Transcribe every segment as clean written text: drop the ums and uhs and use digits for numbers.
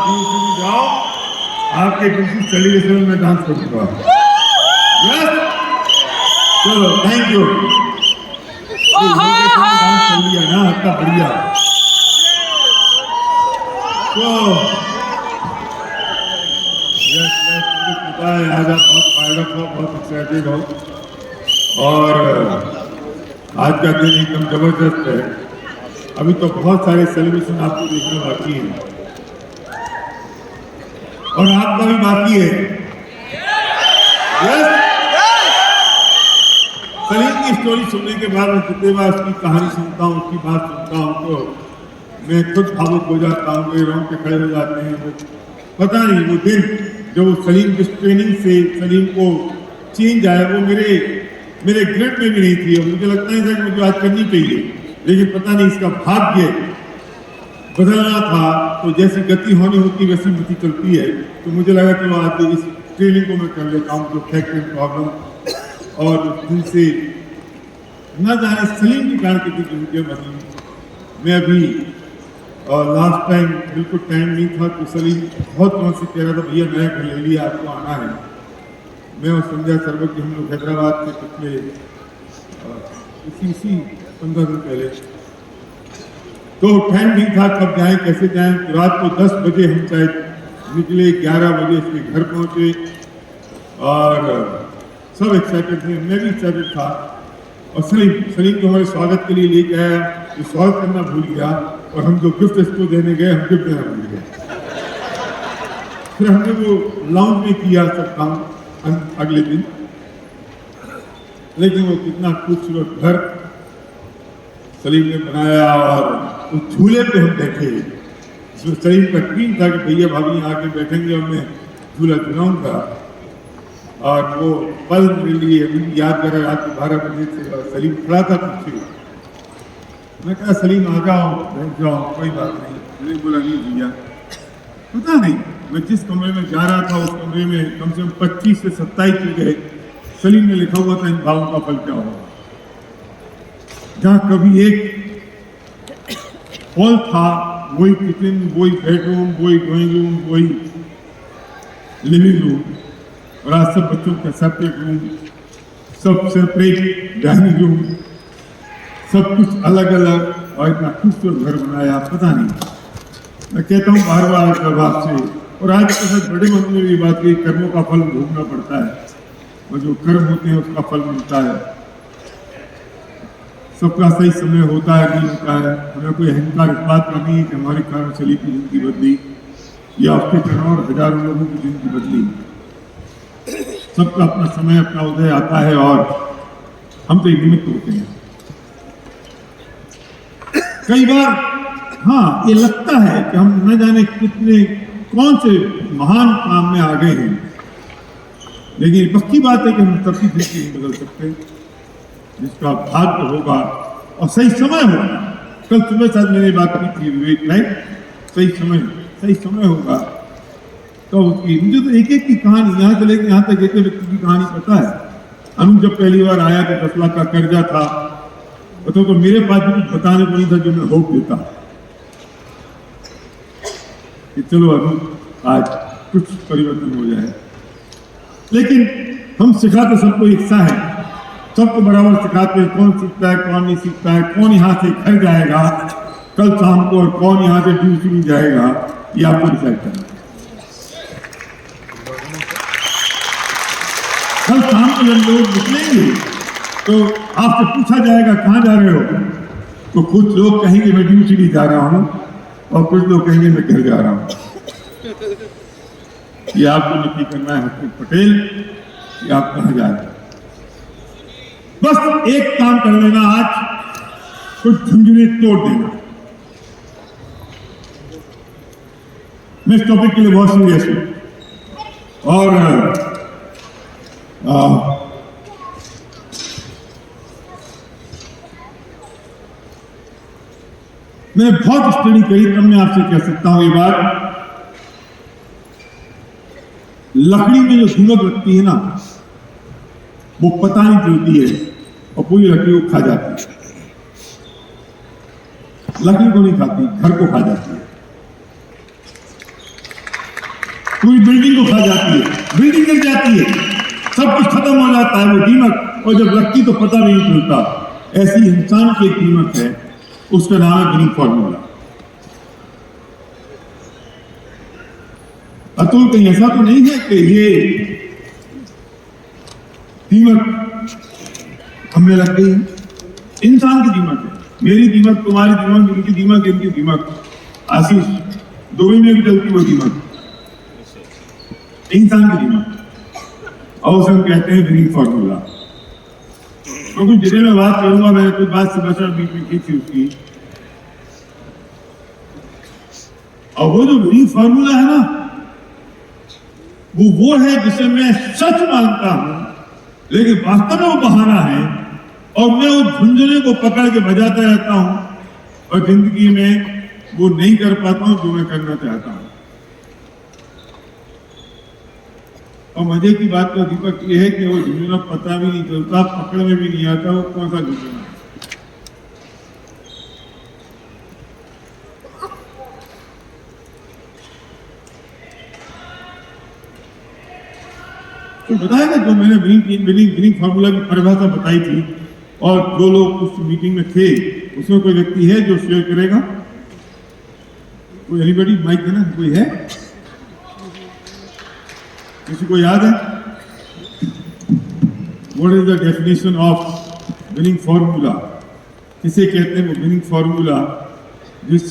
जाओ, आपके किसी सेलिब्रेशन में डांस करूंगा। यस, चलो थैंक यू। डांस कर लिया ना, आपका बढ़िया। तो यस यस, मुझे पता है आज आप बहुत फायदा हो, बहुत एक्साइटेड हो और आज का दिन एकदम जबरदस्त है। अभी तो बहुत सारे सेलिब्रेशन आपको देखने बाकी हैं और आपका भी बाकी है। यस, सलीम की स्टोरी सुनने के बाद मैं कितने बार उसकी कहानी सुनता हूँ, उसकी बात सुनता हूँ तो मैं खुद भावुक हो जाता हूँ, मेरे रोंगटे खड़े हो जाते हैं। वो पता नहीं वो दिन जो सलीम की ट्रेनिंग से सलीम को चेंज आया वो मेरे ग्रिड में भी नहीं थी और मुझे लगता है कि मुझे आज करनी चाहिए, लेकिन पता नहीं इसका भाग्य बदलना था। तो जैसी गति होनी होती वैसी गति चलती है, तो मुझे लगा कि वो आज इस ट्रेनिंग को मैं कर लेता हूँ जो फैक्ट्री प्रॉब्लम और दिन से न जाने सलीम की कारण की मुझे बदली। मैं अभी लास्ट टाइम बिल्कुल टाइम नहीं था तो सलीम बहुत कौन से कह रहा था भैया नया घर ले लिया, आपको आना है। मैं और संध्या सर्वक हम लोग हैदराबाद से पिछले इसी 15 दिन पहले, तो टाइम नहीं था कब जाएं कैसे जाएं। तो रात को 10 बजे हम शायद निकले, 11 बजे इसके घर पहुंचे और सब एक्साइटेड थे, मैं भी एक्साइटेड था। और सलीम को हमारे स्वागत के लिए लेके आया, तो स्वागत करना भूल गया और हम जो गिफ्ट इसको देने गए हम गिफ्ट देना भूल गए। फिर हमने वो लाउंज में किया सब काम अगले दिन, लेकिन वो कितना खूबसूरत घर सलीम ने बनाया और उस झूले पे हम बैठे, जिसमें सलीम का ड्रीम था कि भैया भाभी आके बैठेंगे और मैं झूला झुलाऊंगा। और वो पल मेरे लिए अभी याद कर रात को 12 बजे से सलीम खड़ा था पीछे। मैं कहा सलीम आ जाओ, बैठ जाओ, कोई बात नहीं। मैंने बोला नहीं भैया, पता नहीं मैं जिस कमरे में जा रहा था उस कमरे में कम से कम 25 से 27 जगह सलीम ने लिखा हुआ था इन भावों का फल क्या होगा। जहाँ कभी एक हॉल था, वही किचन, वही बेडरूम, वही ड्राइंग रूम, वही लिविंग रूम, और आज सब बच्चों का सेपरेट रूम, सब सेपरेट डाइनिंग रूम, सब कुछ अलग अलग और इतना खूबसूरत घर बनाया। पता नहीं, मैं कहता हूँ बार बार प्रभाव से, और आज के साथ बड़े मंदिर में भी बात की कर्मों का फल भोगना पड़ता है और जो कर्म होते हैं उसका फल मिलता है। सबका सही समय होता है नहीं होता है। हमें कोई अहंकार इस बात का नहीं है कि हमारे कारण सलीम की जिंदगी बदली या उसके कारण और हजारों लोगों की जिंदगी बदली। सबका अपना समय अपना उदय आता है और हम तो निमित्त होते हैं। कई बार हाँ ये लगता है कि हम न जाने कितने कौन से महान काम में आ गए हैं, लेकिन पक्की बात है कि हम तब की जिंदगी नहीं बदल सकते। जिसका भाग्य होगा और सही समय होगा, कल सुबह साथ मैंने बात की थी विवेक राइट, सही समय होगा तो उसकी मुझे तो एक की कहानी यहाँ से लेकर यहाँ तक एक व्यक्ति की कहानी पता है। अनुज जब पहली बार आया तो 10 लाख का कर्जा था, तो मेरे पास भी कुछ बताने को नहीं था जो मैं होप देता कि चलो अनुज आज कुछ परिवर्तन हो जाए। लेकिन हम सिखाते सबको एक सा है, सबको बराबर सिखाते हैं, कौन सीखता है कौन नहीं सीखता है, कौन यहाँ से घर जाएगा कल शाम को और कौन यहाँ से ड्यूटी जाएगा, ये आपको डिसाइड करना है। कल शाम को जब लोग निकलेंगे तो आपसे पूछा जाएगा कहाँ जा रहे हो, तो कुछ लोग कहेंगे मैं ड्यूटी जा रहा हूँ और कुछ लोग कहेंगे मैं घर जा रहा हूँ। ये आपको नक्की करना है हर्षित पटेल कि आप कहाँ जा रहे हैं। बस एक काम कर लेना, आज कुछ झुंझुने तोड़ देना। मैं इस टॉपिक के लिए बहुत सीरियस हूं और मैंने बहुत स्टडी करी तब मैं आपसे कह सकता हूं ये बात। लकड़ी में जो धुमक लगती है ना वो पता नहीं चलती है और पूरी लकड़ी को खा जाती है। लकड़ी को नहीं खाती, घर को खा जाती है। पूरी बिल्डिंग को खा जाती है, बिल्डिंग गिर जाती है, सब कुछ खत्म हो जाता है वो दीमक, और जब लगती तो पता भी नहीं चलता। ऐसी इंसान की एक दीमक है, उसका नाम है विनिंग फॉर्मूला। अतुल कहीं ऐसा तो नहीं है कि ये दीमक हमें लग गई है? इंसान की दीमक है, मेरी दीमक, तुम्हारी दीमक, इनकी दीमक, इनकी दीमक, आशीष दोनों में भी चलती वो दीमक, इंसान की दीमक। और उसे हम कहते हैं विनिंग फॉर्मूला। तो कुछ डिटेल में बात करूंगा, मैंने कुछ बात से बचा बीच में की थी उसकी। और वो जो विनिंग फॉर्मूला है ना, वो है जिसे मैं सच मानता हूं, लेकिन वास्तव में वो बहाना है, और मैं उस झुंझुने को पकड़ के बजाता रहता हूं, और जिंदगी में वो नहीं कर पाता हूं जो मैं करना चाहता हूं। और मजे की बात तो दीपक ये है कि वो झुंझुना पता भी नहीं चलता, पकड़ में भी नहीं आता वो कौन सा झुंझुना है। तो बताया ना, जो मैंने विनिंग फॉर्मूला की परिभाषा बताई थी, और जो लोग उस मीटिंग में थे उसमें कोई व्यक्ति है जो शेयर करेगा? कोई एनीबॉडी? माइक देना, कोई है? किसी को याद है? What is the definition of winning formula? किसे कहते हैं वो विनिंग फॉर्मूला, जिस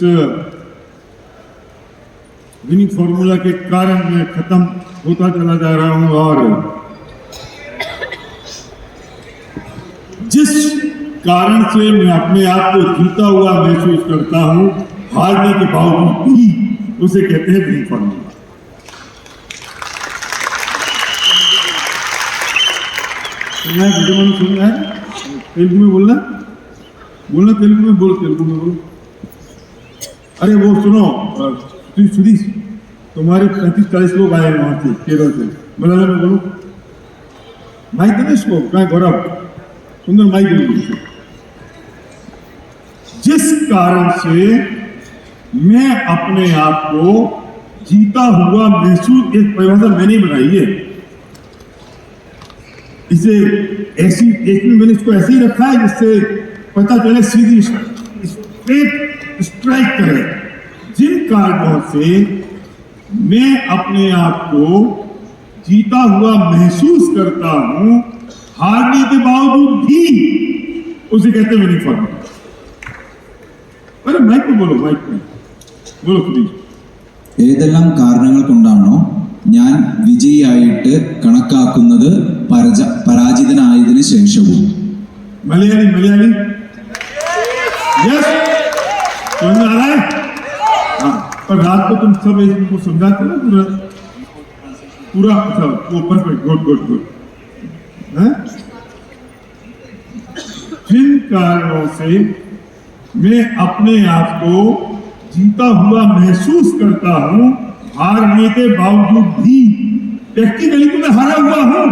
विनिंग फॉर्मूला के कारण मैं खत्म होता चला जा रहा हूं, और जिस कारण से मैं अपने आप को जीता हुआ महसूस करता हूं हारने के बावजूद भी, उसे कहते हैं विनिंग फॉर्मूला। सुन रहा है? तेलुगु में बोलना, तेलुगु में बोल, तेलुगु में बोलो। अरे वो सुनो सुधीश, तुम्हारे 35-40 लोग आए वहां से केरल से, मलयालम में बोलो। माइक देना इसको, कहा गौरव सुंदर माइक दे। जिस कारण से मैं अपने आप को जीता हुआ महसूस, एक परिभाषा मैंने बनाई है, इसे ऐसी मैंने इसको ऐसे ही रखा है जिससे पता चले, सीधी स्ट्रेट स्ट्राइक करे। जिन कारणों से मैं अपने आप को जीता हुआ महसूस करता हूं हारने के बावजूद भी, उसे कहते हैं विनिंग फॉर्मूला। अरे माइक पे बोलो, माइक पे बोलो प्लीज। ഏതെല്ലാം കാരണങ്ങൾ കൊണ്ടാണോ ഞാൻ വിജയിയായിട്ട് കണക്കാക്കുന്നത് പരാജിതനായതിനു ശേഷവും? मलयाली यस, समझ आ रहा है? हाँ, पर रात को तुम सब इनको समझाते ना पूरा अच्छा, वो परफेक्ट, गुड। जिन कारणों से मैं अपने आप को जीता हुआ महसूस करता हूं हारने के बावजूद भी, टेक्निकली तो मैं हारा हुआ हूं,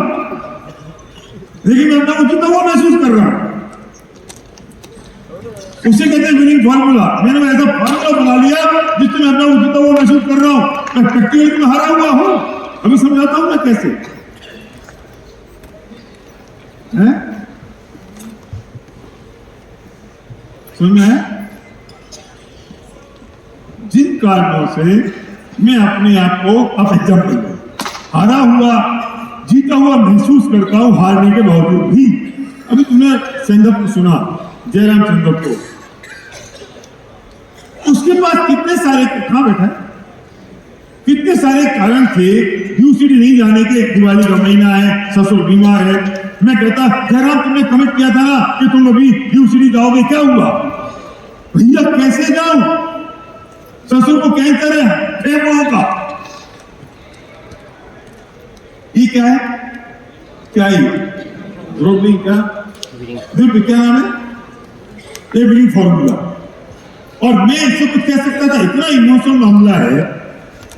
लेकिन मैं अपना को जीता हुआ महसूस कर रहा हूं, उसे कहते हैं विनिंग फॉर्मूला। मैंने ऐसा फॉर्मूला बना लिया जिससे मैं अपना को जीता हुआ महसूस कर रहा हूं, मैं टेक्निकली में हारा हुआ हूं। अभी समझाता हूं मैं कैसे है, समझ में है? जिन कारणों से मैं अपने आप को, अब एग्जाम्पल हारा हुआ जीता हुआ महसूस करता हूं हारने के बावजूद भी। अभी तुमने सेंधव को सुना, जयराम सेंधव को, उसके पास कितने सारे, कहां बैठा है, कितने सारे कारण थे यूसीडी नहीं जाने के। दिवाली का महीना है, ससुर बीमार है, मैं कहता जयराम तुमने कमिट किया था ना कि तुम अभी यूसीडी जाओगे, क्या हुआ? भैया कैसे जाऊं, ससुर को कैंसर है, फेफड़ों का। ये क्या है, क्या है रोगलिंग, क्या नाम है? ये विनिंग फॉर्मूला। और मैं इससे कुछ कह सकता था, इतना इमोशनल मामला है,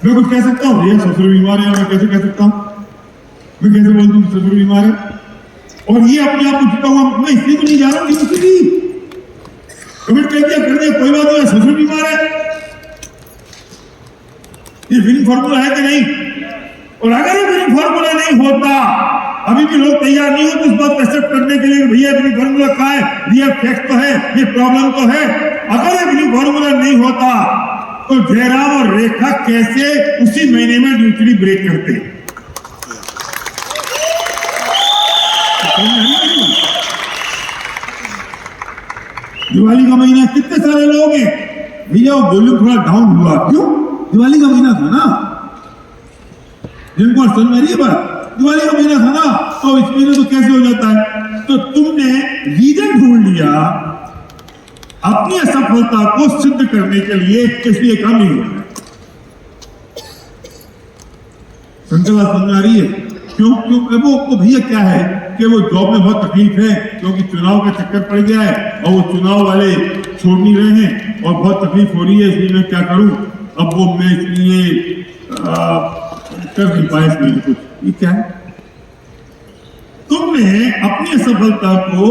मैं कुछ कह सकता हूँ भैया ससुर बीमार है, मैं कैसे कह सकता हूँ, मैं कैसे बोल दूं ससुर बीमार है? और ये अपने आप को जीता हुआ, मैं इसलिए तो नहीं जा रहा हूँ, कमिट कर दिया, कोई बात नहीं, ससुर बीमार है, ये विनिंग फॉर्मूला है कि नहीं? और अगर ये विनिंग फॉर्मूला नहीं होता, अभी भी लोग तैयार नहीं होते इस बात को एक्सेप्ट करने के लिए भैया विनिंग फॉर्मूला कहाँ है, ये फैक्ट तो है, ये प्रॉब्लम तो है। अगर ये विनिंग फॉर्मूला नहीं होता तो जयराम और रेखा कैसे उसी महीने में ड्यूटी ब्रेक करते? दिवाली का महीना कितने सारे लोग हैं भैया, वो वॉल्यूम थोड़ा डाउन हुआ, क्यों? दिवाली का महीना था ना, जिनको समझ में रही है बात, दिवाली का महीना था ना, तो इस महीने तो कैसे हो जाता है? तो तुमने रीजन ढूंढ लिया अपनी असफलता को सिद्ध करने के लिए, इसलिए काम नहीं होता। संकल्प समझ आ रही है? क्यों वो भैया क्या है कि वो जॉब में बहुत तकलीफ है, क्योंकि चुनाव का चक्कर पड़ गया है और वो चुनाव वाले छोड़ नहीं रहे हैं और बहुत तकलीफ हो रही है, इसलिए मैं क्या करूं, अब वो मैं इसलिए कर नहीं पाया इसलिए कुछ। ये क्या है? तुमने अपनी असफलता को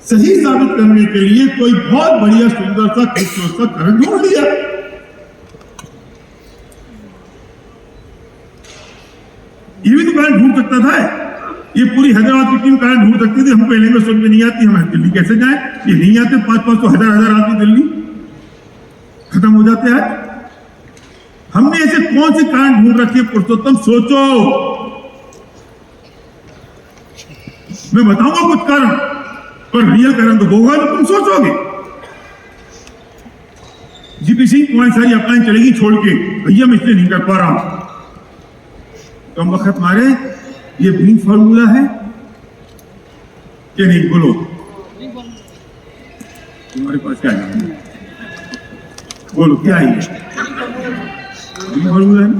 सही साबित करने के लिए कोई बहुत बढ़िया सुंदर सा खूबसूरत सा कारण ढूंढ लिया। ये भी तो कारण ढूंढ सकता था, ये पूरी हैदराबाद की टीम कारण ढूंढ सकती थी। हमको लैंग्वेज समझ में नहीं आती, हम दिल्ली कैसे जाए? ये नहीं आते, 500 हजार आदमी दिल्ली खत्म हो जाते हैं। हमने ऐसे कौन से कारण ढूंढ रखे पुरुषोत्तम, सोचो। मैं बताऊंगा कुछ कारण, पर रियल कारण तो होगा तो तुम सोचोगे। जीपीसी तुम्हारी सारी अपलाइन चलेगी छोड़ के, भैया मैं इसलिए नहीं कर पा रहा हूं, कम वक्त मारे। ये विनिंग फॉर्मूला है कि नहीं? बोलो, तुम्हारे पास क्या है? बोलो क्या है? विनिंग फॉर्मूला है।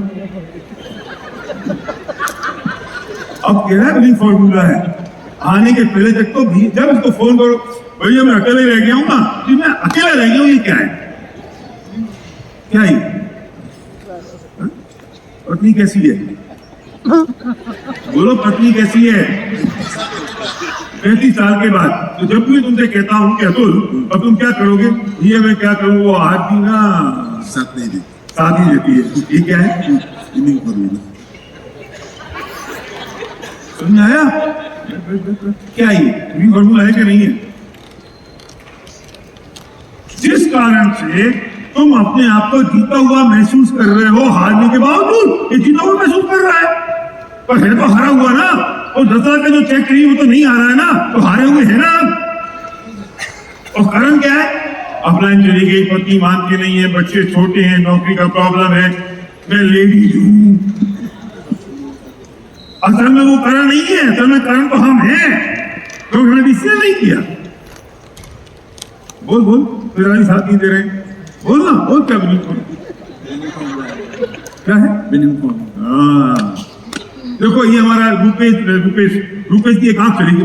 अब कह रहा है विनिंग फॉर्मूला है। आने के पहले तक तो भी जब इसको फोन करो, भैया मैं अकेले रह गया हूं ना, मैं अकेला रह गया हूं, ये क्या है? क्या है? पत्नी कैसी है? बोलो पत्नी कैसी है? 35 साल के बाद तो जब भी तुमसे कहता हूं कि अतुल अब तुम क्या करोगे, ये मैं क्या करूं, वो आज भी ना साथ नहीं देती, साथ ही देती है। ये क्या है? Winning formula. समझ आया? क्या ये विनिंग फॉर्मूला है कि नहीं है? जिस कारण से तुम अपने आप को जीता हुआ महसूस कर रहे हो, हारने के बावजूद ये जीता हुआ महसूस कर रहा है, पर है तो हारा हुआ ना। और 10 लाख का जो चेक करी वो तो नहीं आ रहा है ना, तो हारे हुए है ना। और कारण क्या है? अपलाइन चली गई, पति मानती नहीं है, बच्चे छोटे हैं, नौकरी का प्रॉब्लम है, मैं लेडीज हूं। असल में वो कारण नहीं है, असल में कारण तो हम हैं, तो हमने डिसीजन नहीं किया। बोल बोल, मेरा साथ नहीं दे रहे, बोल ना, बोल क्या विनिंग फॉर्मूला क्या है? Winning formula. देखो ये हमारा रूपेश की एक आंख चली गई,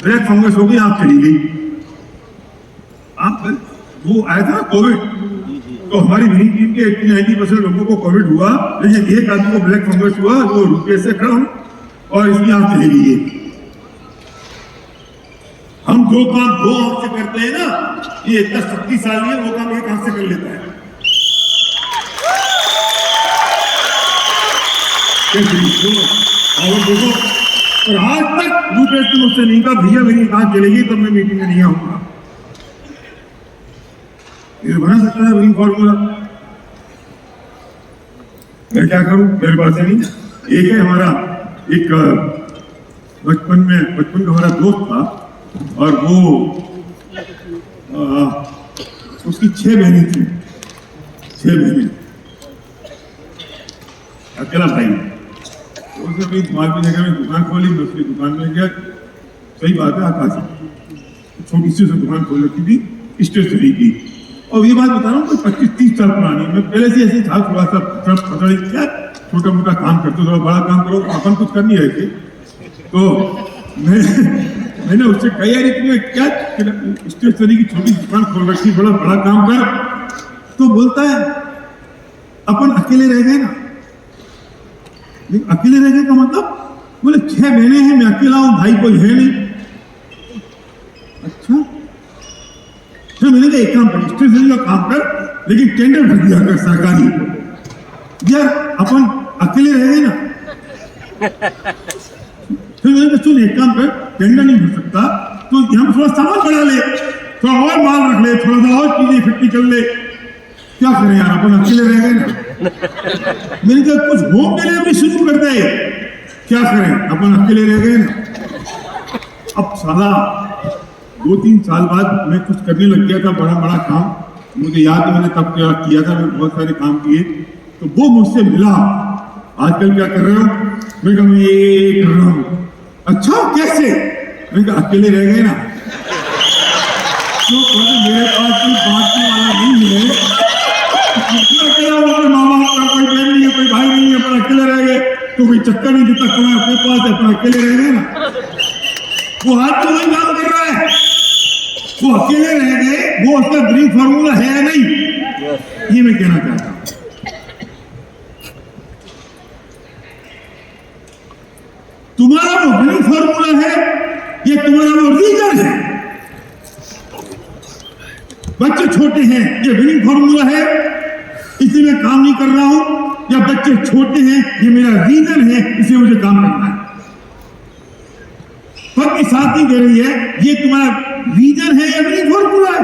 ब्लैक फंगस हो गई, आंख चली गई। आप वो आया था कोविड, तो हमारी विनिंग टीम के 80-90% लोगों को कोविड हुआ, लेकिन एक आदमी को ब्लैक फंगस हुआ, वो रूपेश से खड़ा और इसकी आंख चली गई है। हम जो काम 2 आंख से करते हैं ना, ये इतना शक्तिशाली है, वो काम 1 आंख से कर लेता है। और देखो, और आज तक रूपेश ने मुझसे नहीं कहा भैया मेरी आंख चलेगी तब मैं मीटिंग में नहीं आऊंगा। ये बना सकता है विनिंग फॉर्मूला? मैं क्या करूं, मेरे पास नहीं। एक है हमारा, एक बचपन का हमारा दोस्त था, और वो उसकी 6 बहनें थी, 6 बहनें, अकेला भाई। उसने अपनी दिमाग की जगह में दुकान खोली, मैं उसकी दुकान में गया। सही बात है, आकाश छोटी सी दुकान खोल रखी थी स्टेशनरी की, और ये बात बता रहा हूँ 25-30 साल पुरानी। मैं पहले से ऐसे था, थोड़ा सा क्या छोटा मोटा काम करते, थोड़ा बड़ा काम करो, अपन कुछ कर नहीं रहे थे। तो मैंने उससे कहा यार इतनी क्या स्टेशनरी की छोटी दुकान खोल रखी, बड़ा बड़ा काम कर। तो बोलता है अपन अकेले रह गए ना। अकेले रह गए का मतलब? बोले 6 बहनें हैं, मैं अकेला हूं, भाई कोई है नहीं। अच्छा, तो मैंने कहा एक काम कर, स्टेशनरी का काम कर, लेकिन टेंडर भर दिया कर सरकारी। यार अपन अकेले रह गए ना। फिर मैंने कहा सुन एक काम कर, टेंडर नहीं हो सकता तो यहाँ थोड़ा सामान बढ़ा ले, थोड़ा और माल रख ले, थोड़ा सा और चीजें इकट्ठी कर ले। क्या करें यार, अपन अकेले रह गए ना। मैंने कहा कुछ होम डिलीवरी शुरू कर दे। क्या करें, अपन अकेले रह गए ना। अब साला 2-3 साल बाद मैं कुछ करने लग गया था, बड़ा बड़ा काम। मुझे याद है मैंने तब क्या किया था, मैंने बहुत सारे काम किए। तो वो मुझसे मिला, आजकल क्या कर रहे हो? मैं कहा ये कर रहा हूँ। अच्छा कैसे? मैं कहा अकेले रह गए ना। तो मेरे पास कोई बांटने वाला नहीं है, अकेला माँ बाप का कोई बहन नहीं है, कोई भाई नहीं है, पर अकेले रह गए तो कोई चक्कर नहीं देता, कमाए अपने पास है, पर अकेले रह गए ना। वो हाथ तो वही काम कर रहा है, वो अकेले रह गए, वो उसका ड्रीम फॉर्मूला है या नहीं, ये मैं कहना चाहता हूं। तुम्हारा वो ड्रीम फॉर्मूला है या तुम्हारा वो रीजन है? बच्चे छोटे हैं, ये विनिंग फॉर्मूला है इसलिए मैं काम नहीं कर रहा हूं, या बच्चे छोटे हैं ये मेरा रीजन है इसलिए मुझे काम करना है। पत्नी साथ नहीं दे रही है, ये तुम्हारा रीजन है या विनिंग फॉर्मूला है?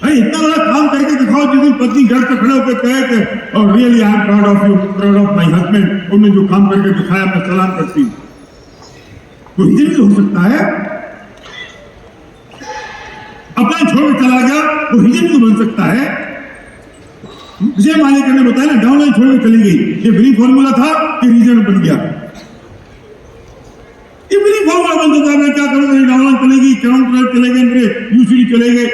अरे इतना बड़ा काम करके दिखाओ जिस दिन पत्नी घर पे खड़े होकर कहे कि और really I am proud of you, proud of my husband, उन्होंने जो काम करके दिखाया मैं सलाम करती हूँ। तो रीजन भी हो सकता है। अपना छोड़ के चला गया वो रीजन भी बन सकता है। विजय मालिक ने बताया ना, डाउनलाइन छोड़ के चली गई, ये विनिंग फॉर्मूला था कि रीजन बन गया? ये विनिंग फॉर्मूला बन सकता है। मैं क्या करूं, मेरी डाउनलाइन चलेगी, काउंटर चले गए, मेरे यूसीडी चले गए।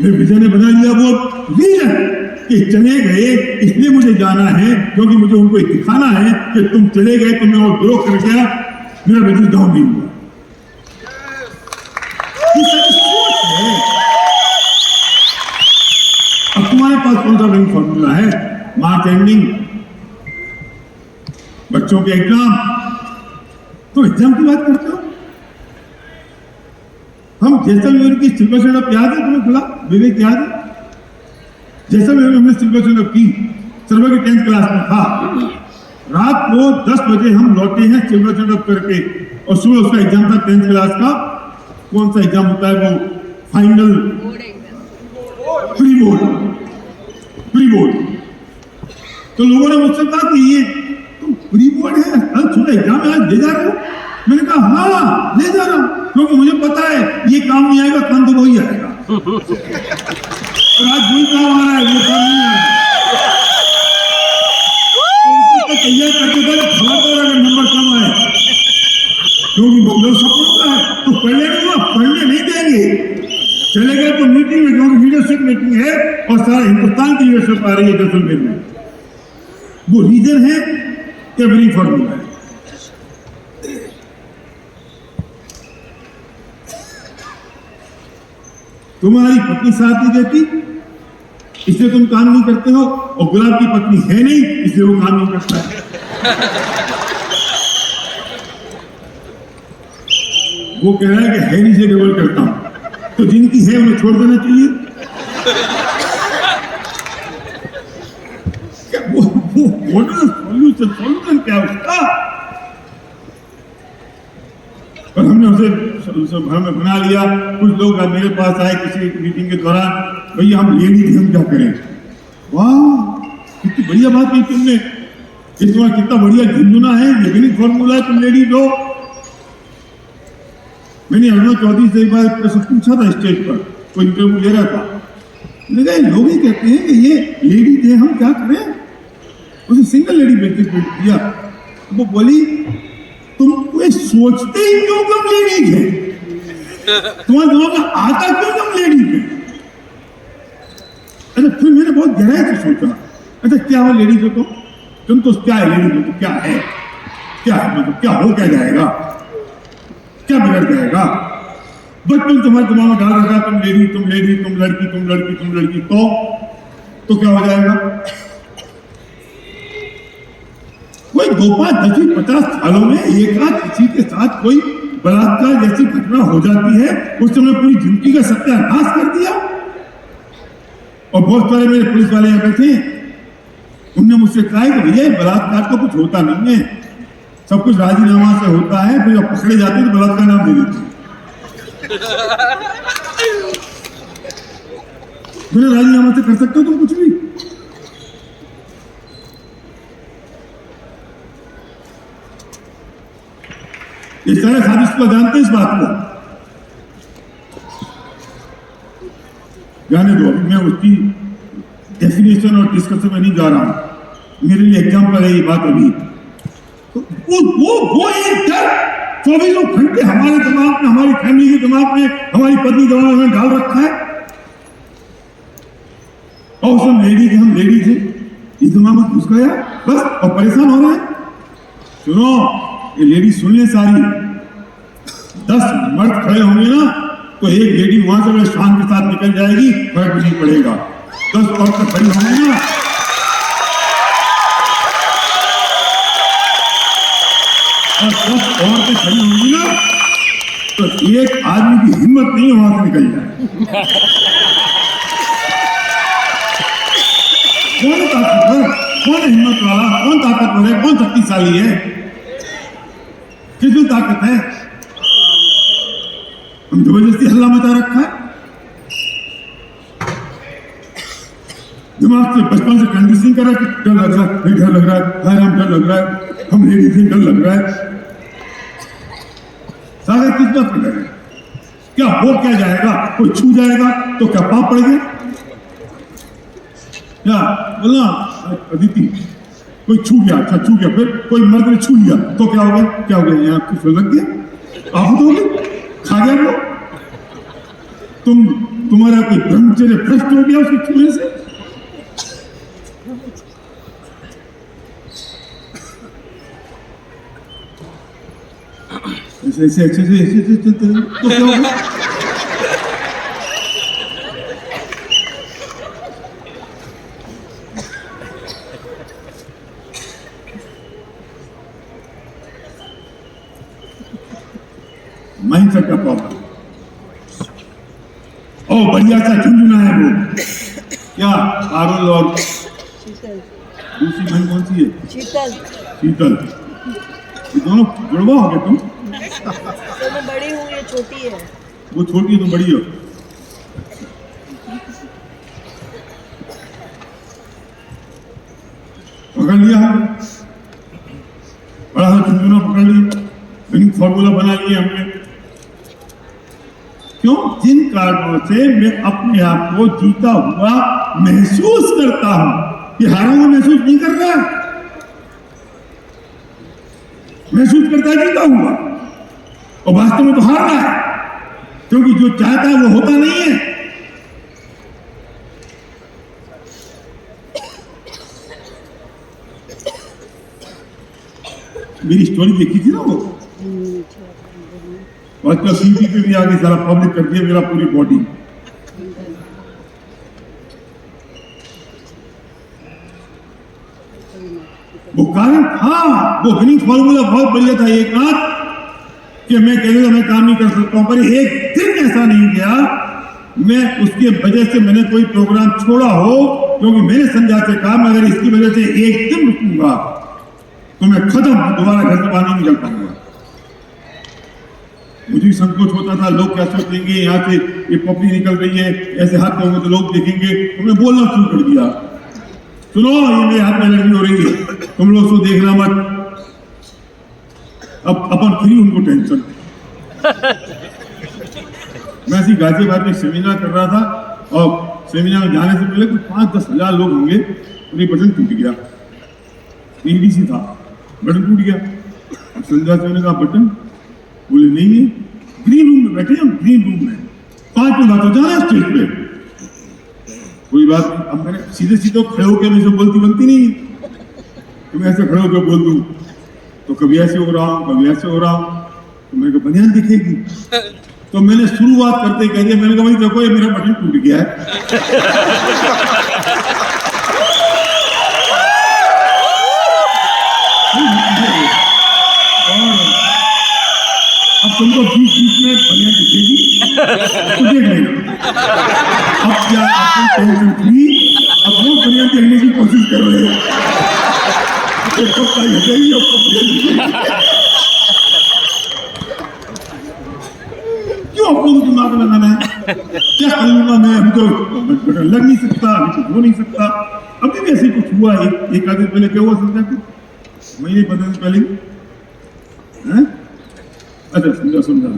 विजय ने बना लिया वो रीजन कि चले गए इसलिए मुझे जाना है, क्योंकि मुझे उनको दिखाना है कि तुम चले गए तो मैं और ग्रो कर गया, मेरा बिजनेस डाउन नहीं हुआ। अब तुम्हारे पास कौन सा विनिंग फॉर्मूला है? मार्च एंडिंग, बच्चों के एग्जाम, तो एग्जाम की बात करते हो। हम जैसलमेर की सिल्वर स्टैंड याद है तुम्हें? खुला विवेक याद है? जैसलमेर में हमने सिल्वर स्टैंड की सर्वर की 10th क्लास में था। रात को 10 बजे हम लौटे हैं सिल्वर स्टैंड करके, और सुबह उसका एग्जाम था 10th क्लास का। कौन सा एग्जाम होता है वो? Final pre board. तो लोगों ने मुझसे कहा कि ये तुम प्री बोर्ड है, कल सुबह एग्जाम है, आज ले जा रहे हो? मैंने कहा हाँ ले जा रहा हूं, क्योंकि मुझे पता है ये काम नहीं आएगा, काम तो वही आएगा। और आज वही काम आ रहा है, वो काम नहीं आएगा। तैयार करके खबरदार अगर नंबर कम आए, क्योंकि लोग सपोर्ट का है तो पहले पढ़ने नहीं देंगे। चले गए तो मीटिंग में, क्योंकि लीडरशिप मीटिंग है और सारा हिंदुस्तान की लीडरशिप आ रही है जैसलमेर में। वो रीजन है या विनिंग फॉर्मूला है? तुम्हारी पत्नी साथ नहीं देती इसलिए तुम काम नहीं करते हो, और गुलाब की पत्नी है नहीं इसलिए वो काम नहीं करता है। वो कह रहा है कि है नहीं से डबल करता हूं, तो जिनकी है उन्हें छोड़ देना चाहिए। क्या वो सॉल्यूशन क्या उसका? और हमने उसे घर में बना लिया। कुछ लोग मेरे पास आए किसी मीटिंग के दौरान, भैया हम लेडी थे, हम क्या करें? वाह कितनी बढ़िया बात की तुमने, इस बार कितना बढ़िया झुंझुना है, विनिंग फॉर्मूला है, तुम लेडी दो। मैंने अरुणा चौधरी से एक बार प्रश्न पूछा था स्टेज पर, कोई इंटरव्यू ले रहा था। लोग ही कहते हैं कि ये लेडी थे, हम क्या करें? उसे सिंगल लेडी बेसिक दिया। वो बोली तुम कोई सोचते ही क्यों कम लेडी थे? तुम्हारे दिमाग में आता क्यों कम लेडी थे? अच्छा फिर मैंने बहुत गहराई से सोचा, अच्छा क्या हो लेडी को? तुम तो क्या है लेडी को? क्या है मतलब क्या हो क्या जाएगा? क्या बिगड़ जाएगा? बचपन तुम्हारे दिमाग में डाल रखा तुम लेडी, तुम लेडी, तुम लड़की, तुम लड़की, तुम लड़की, तो क्या हो जाएगा? कोई 2-5-10-50 सालों में एक आध किसी के साथ कोई बलात्कार जैसी घटना हो जाती है, उस समय पूरी जिंदगी का सत्यानाश कर दिया। और बहुत सारे मेरे पुलिस वाले यहाँ बैठे, तुमने मुझसे कहा है कि भैया बलात्कार तो कुछ होता नहीं है, सब कुछ राजीनामा से होता है, फिर जब पकड़े जाते हैं तो बलात्कार नाम दे देते हैं। बिना राजीनामा से कर सकते हो तुम कुछ भी। ये सारे साजिश को जानते हैं इस बात को। जाने दो, अभी मैं उसकी डेफिनेशन और डिस्कशन में नहीं जा रहा हूं। मेरे लिए एग्जाम्पल है ये बात अभी। तो वो एक डर 24 घंटे हमारे दिमाग में, हमारी फैमिली के दिमाग में, हमारी पत्नी के दिमाग में डाल रखा है। और हम लेडी थे, ये दिमाग में घुस गया बस, और परेशान हो रहे हैं। सुनो, ये लेडी सुन ले सारी, 10 मर्द खड़े होंगे ना तो एक लेडी वहां से बड़े शान के साथ निकल जाएगी, फर्क नहीं पड़ेगा। 10 औरतें खड़ी होंगी ना, और 10 औरतें खड़ी होंगी ना, तो एक आदमी की हिम्मत नहीं वहां से निकल जाए। कौन ताकतवर, कौन हिम्मत वाला, कौन ताकतवर है, कौन शक्तिशाली है, किसमें ताकत है? हम जबरदस्ती हल्ला मचा रखा है। दिमाग से बचपन से कंडीशनिंग कर रहा है कि डर लग रहा है, डर लग रहा है, हम डर लग रहा है, हम लेडीज से डर लग रहा है। सागर किस बात का डर है? क्या हो क्या जाएगा? कोई छू जाएगा तो क्या पाप पड़ गया? क्या बोला अदिति, कोई छू गया, अच्छा छू गया, फिर कोई मर्द ने छू लिया तो क्या हो गया? क्या हो गया? यहाँ कुछ लग गया, आप हो गए, खा गया वो, तुम्हारा कोई ब्रह्मचर्य भ्रष्ट हो गया उसके छूने से। ऐसे चलते तो क्या होगा? माइंडसेट का प्रॉब्लम। ओ बढ़िया सा झुंझुना है वो, क्या पारुल और दूसरी बहन कौन सी है? शीतल। ये दोनों जुड़वा हो गए तुम? तो मैं बड़ी हूँ, ये छोटी है। वो छोटी है, तुम बड़ी हो। पकड़ लिया हमने, बड़ा सा झुंझुना पकड़ लिया, विनिंग फॉर्मूला बना लिया हमने। क्यों? जिन कारणों से मैं अपने आप को जीता हुआ महसूस करता हूं, ये हारा हुआ महसूस नहीं कर रहा, महसूस करता है जीता हुआ, और वास्तव में तो हार रहा है, क्योंकि जो चाहता है वो होता नहीं है। मेरी स्टोरी देखी थी ना वो, और टीवी पे भी आगे सारा पब्लिक कर दिया मेरा पूरी बॉडी। वो कारण था, वो विनिंग फॉर्मूला बहुत बढ़िया था एक नाथ, कि मैं कहता था मैं काम नहीं कर सकता हूं, पर एक दिन ऐसा नहीं गया मैं उसके वजह से मैंने कोई प्रोग्राम छोड़ा हो, क्योंकि मैंने संध्या से कहा मैं अगर इसकी वजह से एक दिन रुकूंगा तो मैं खत्म, दोबारा घर से बाहर नहीं निकल पाऊंगा। मुझे भी संकोच होता था, लोग क्या सोचेंगे, यहाँ से ये पपड़ी निकल रही है, ऐसे हाथ में होंगे तो लोग देखेंगे। तुमने बोलना शुरू कर दिया, सुनो ये मेरे हाथ में एलर्जी हो रही है, तुम लोग उसको देखना मत। अब अपन फ्री, उनको टेंशन। मैं ऐसी गाजियाबाद में सेमिनार कर रहा था, और सेमिनार में जाने से पहले कुछ 5-10 हजार लोग होंगे, उन्हें बटन टूट गया, EDC था, बटन टूट गया। अब संध्या से मैंने कहा बटन, बोले नहीं है, ग्रीन रूम में बैठे हम, ग्रीन रूम में 5 मिनट बात हो जाना स्टेज पे, कोई बात नहीं। अब मैंने सीधे सीधे खड़े होकर मुझे बोलती बनती नहीं है, तो मैं ऐसे खड़े होकर बोल दूं तो कभी ऐसे हो रहा हूँ, कभी ऐसे हो रहा हूँ, तो मेरे को बनियान दिखेगी। तो मैंने शुरुआत करते कह दिया, मैंने कहा भाई देखो ये मेरा बटन टूट गया है। अब तुमको बीच में बनियान दिखेगी तो देख लेना। अब क्या आपको टेंशन फ्री अब वो दुनिया देखने की कोशिश कर रहे हैं। क्यों आप लोग दिमाग लगाना है? क्या करूंगा मैं? अभी तो लग नहीं सकता, अभी तो हो नहीं सकता। अभी भी ऐसे कुछ हुआ, एक आधे पहले क्या हुआ समझा कि महीने 15 दिन पहले, हैं? अच्छा समझा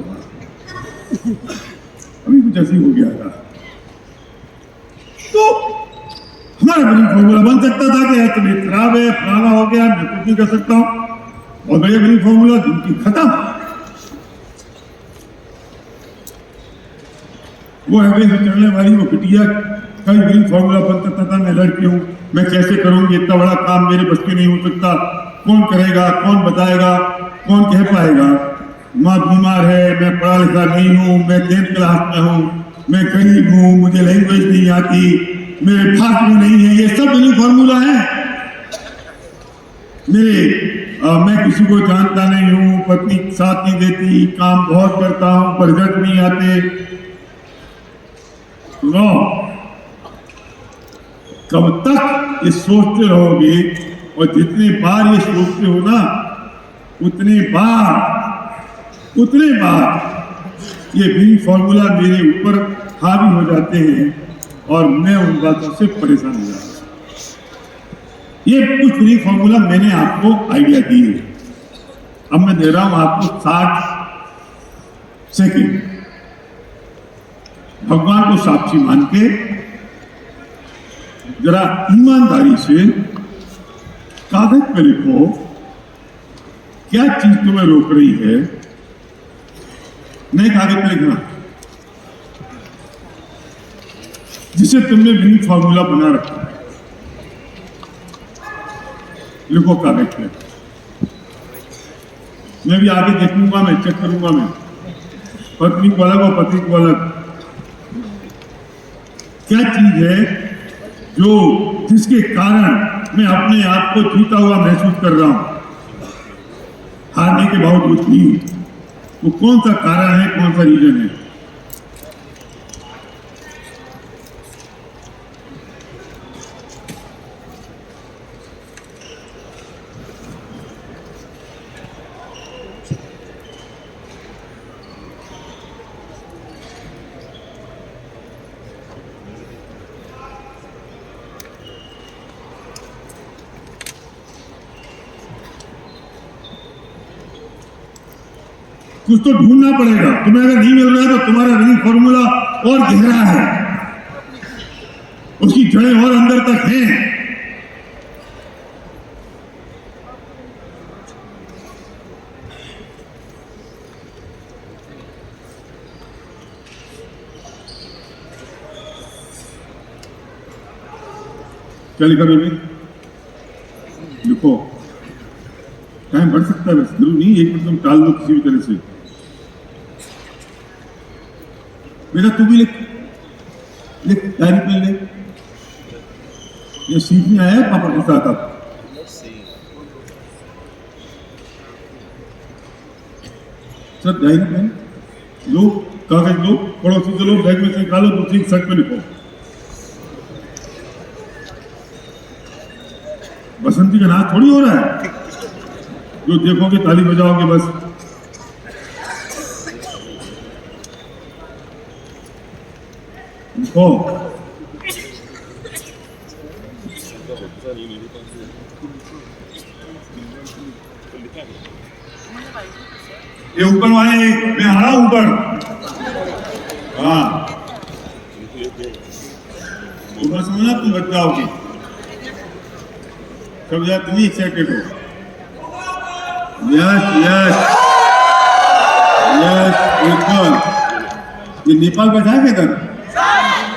अभी कुछ ऐसे हो गया था। तो हमारा विनिंग फॉर्मूला बन सकता था कि यार तबीयत खराब है, फलाना हो गया, मैं कुछ नहीं कर सकता हूं। और बढ़िया विनिंग फॉर्मूला जिनकी खत्म। वो एवरेज से चलने वाली वो बिटिया कई विनिंग फॉर्मूला बन सकता था। मैं लड़की हूं, मैं कैसे करूंगी, इतना बड़ा काम मेरे बस में नहीं हो सकता। कौन करेगा, कौन बताएगा, कौन कह पाएगा? माँ बीमार है, मैं पढ़ा लिखा नहीं हूँ, मैं 10th क्लास में हूँ, मैं गरीब हूँ, मुझे लैंग्वेज नहीं आती, मेरे पास में नहीं है। ये सब विनिंग फॉर्मूला है मेरे। मैं किसी को जानता नहीं हूँ, पत्नी साथ नहीं देती, काम बहुत करता हूँ पर रिजल्ट नहीं आते। सुनो, कब तक ये सोचते रहोगे? और जितने बार ये सोचते हो ना, उतने बार ये विनिंग फॉर्मूला मेरे ऊपर हावी हो जाते हैं और मैं उन बातों से परेशान हो जाता हूं। ये कुछ विनिंग फॉर्मूला मैंने आपको आइडिया दिए। अब मैं दे रहा हूं आपको 60 सेकेंड। भगवान को साक्षी मान के जरा ईमानदारी से कागज पे लिखो क्या चीज तुम्हें रोक रही है। नए कागज पे लिखना जिसे तुमने विनिंग फॉर्मूला बना रखा है। लिखो कागज पे। मैं भी आगे देखूंगा, मैं चेक करूंगा। मैं पत्नी को अलग और पति को अलग। क्या चीज है जो जिसके कारण मैं अपने आप को जीता हुआ महसूस कर रहा हूं हारने के बावजूद भी? वो कौन सा कारण है, कौन सा रीजन है? कुछ तो ढूंढना पड़ेगा। तुम्हें अगर नहीं मिल रहा है तो तुम्हारा विनिंग फॉर्मूला और गहरा है, उसकी जड़ें और अंदर तक हैं। क्या लिखा बेबी? लिखो। टाइम बढ़ सकता है, जरूर नहीं 1 मिनट तुम टाल दो किसी भी तरह से। बेटा तू भी लिख डायरी पे ले। ये सीखने आया है पापा के साथ। आप सब डायरी पे लो, कागज लो, पड़ोसी से लो, बैग में से निकालो, दूसरी शर्ट पे लिखो। बसंती का नाच थोड़ी हो रहा है जो देखोगे ताली बजाओगे बस। लिखो। ये ऊपर वाले मैं आ रहा हूं ऊपर। हाँ ऊपर समझना, तुम बच जाओगे। सब यार तुम ही एक्साइटेड हो। यस यस यस बिल्कुल। ये नेपाल बैठा है इधर।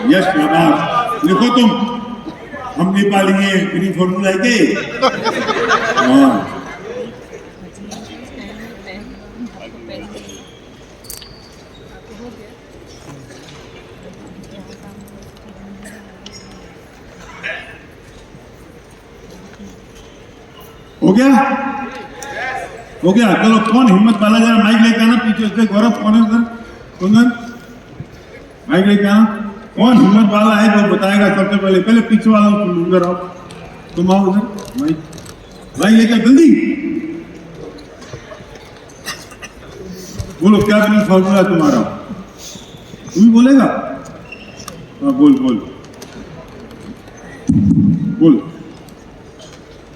यस शाबाश। लिखो तुम, हम नेपाली हैं, विनिंग फॉर्मूला है के। हाँ हो गया, हो गया। चलो कौन हिम्मत वाला जरा माइक लेके आना पीछे से। गौरव कौन है उधर? कुंदन माइक लेके आना। कौन हिम्मत वाला है जो बताएगा सबसे पहले? पहले पीछे वाला तुम उधर आओ, तुम आओ उधर, भाई लेकर जल्दी बोलो क्या नहीं फॉर्मूला तुम्हारा? तू भी बोलेगा? हाँ बोल बोल बोल।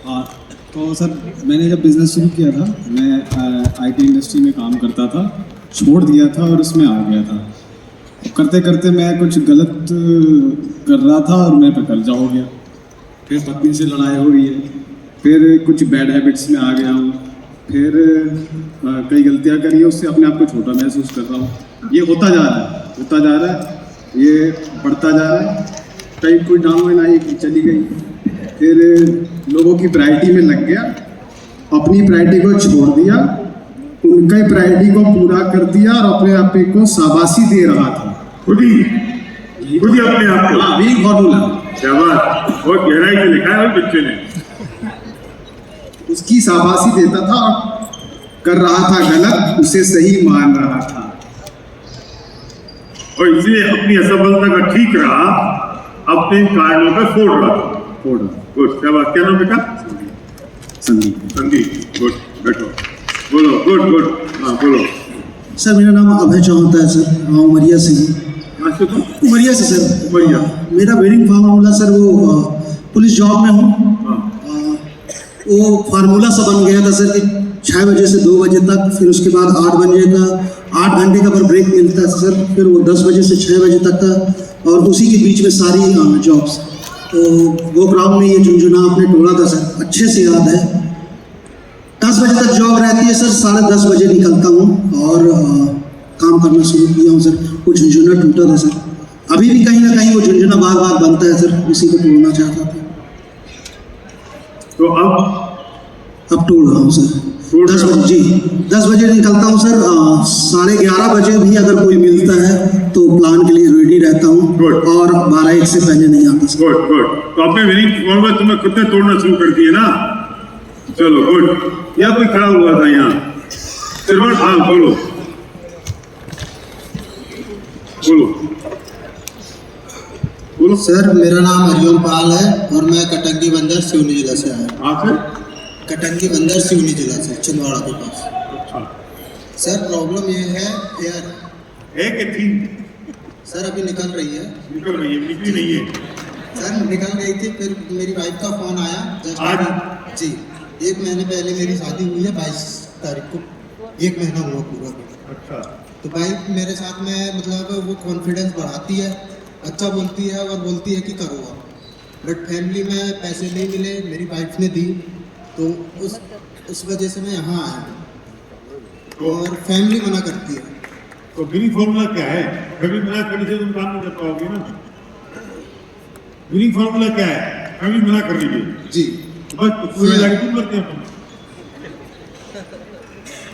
हाँ, तो सर मैंने जब बिज़नेस शुरू किया था, मैं आईटी इंडस्ट्री में काम करता था, छोड़ दिया था और उसमें आ गया था। करते करते मैं कुछ गलत कर रहा था और मैं पे कर्जा हो गया। फिर पत्नी से लड़ाई हो रही है, फिर कुछ बैड हैबिट्स में आ गया हूँ, फिर कई गलतियाँ करी है, उससे अपने आप को छोटा महसूस कर रहा हूँ। ये होता जा रहा है, ये बढ़ता जा रहा है। कहीं कोई डाउन आई चली गई, फिर लोगों की प्रायोरिटी में लग गया, अपनी प्रायोरिटी को छोड़ दिया, उनकी प्रायोरिटी को पूरा कर दिया और अपने आप को शाबाशी दे रहा था खुद ही अपने आप को। वही फॉर्मूला, क्या बात, बहुत गहराई से लिखा है बच्चे ने। उसकी शाबाशी देता था और कर रहा था गलत, उसे सही मान रहा था और इसलिए अपनी असफलता का ठीक रहा, अपने कारणों पर फोड़ रहा। गुड, क्या बात, क्या नाम बेटा? संदीप, गुड, बैठो, बोलो, गुड, हाँ बोलो। सर मेरा नाम अभय चौहान है सर, हाँ उमरिया से ही। उमरिया से सर। उमरिया। मेरा वेडिंग फार्मूला सर वो पुलिस जॉब में हूँ। वो फार्मूला सा बन गया था सर कि 6 बजे से 2 बजे तक, फिर उसके बाद 8 बजे का 8 घंटे का पर ब्रेक मिलता है सर, फिर वो 10 बजे से 6 बजे तक का, और उसी के बीच में सारी जॉब्स। तो वो ग्राउंड में ये झुंझुना आपने टोला था सर, अच्छे से याद है। 10 बजे तक जॉब रहती है सर, 10:30 बजे निकलता हूँ और काम करना शुरू किया हूँ सर। वो झुंझुना टूटा था सर, अभी भी कहीं ना कहीं वो झुंझुना बार बार बनता है सर, उसी को तोड़ना चाहता था। तो अब तोड़ रहा हूँ सर। 10 बजे, जी 10 बजे निकलता हूँ सर, 11:30 बजे भी अगर कोई मिलता है तो प्लान के लिए रेडी रहता हूँ, और 12-1 से पहले नहीं आता सर। गुड, तो अपने विनिंग फॉर्मूला तुम्हें खुद ने तोड़ना शुरू कर दिए ना? चलो गुड। या कोई खड़ा हुआ था यहाँ? श्रीमान, हाँ बोलो बोलो। सर मेरा नाम हरिओम पाल है और मैं कटंगी बंदर सिवनी जिला से आया। हाँ सर, कटंगी बंदर सिवनी जिला से, छिंदवाड़ा के पास। अच्छा, सर प्रॉब्लम ये है यार, है कि थी? सर अभी निकल रही है। निकल रही है, निकली नहीं है? सर निकल गई थी, फिर मेरी वाइफ का फोन आया आज? जी 1 महीने पहले मेरी शादी हुई है, 22 तारीख को 1 महीना हुआ पूरा। अच्छा, तो वाइफ मेरे साथ में मतलब वो कॉन्फिडेंस बढ़ाती है, अच्छा बोलती है और बोलती है कि करो आप, बट फैमिली में पैसे नहीं मिले, मेरी वाइफ ने दी, तो उस वजह से मैं यहाँ आया और फैमिली मना करती है। तो विनिंग फॉर्मूला क्या है? फैमिली मना करने से तुम काम नहीं कर पाओगे ना। विनिंग फॉर्मूला क्या है? फैमिली मना कर रही है जी, बस पूरे लाके तुम करते हो।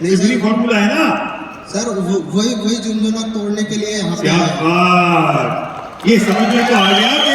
नहीं विनिंग फॉर्मूला है ना सर, वही झुंझुना तोड़ने के लिए यहाँ पे क्या आया। बात, ये समझ में तो आ गया कि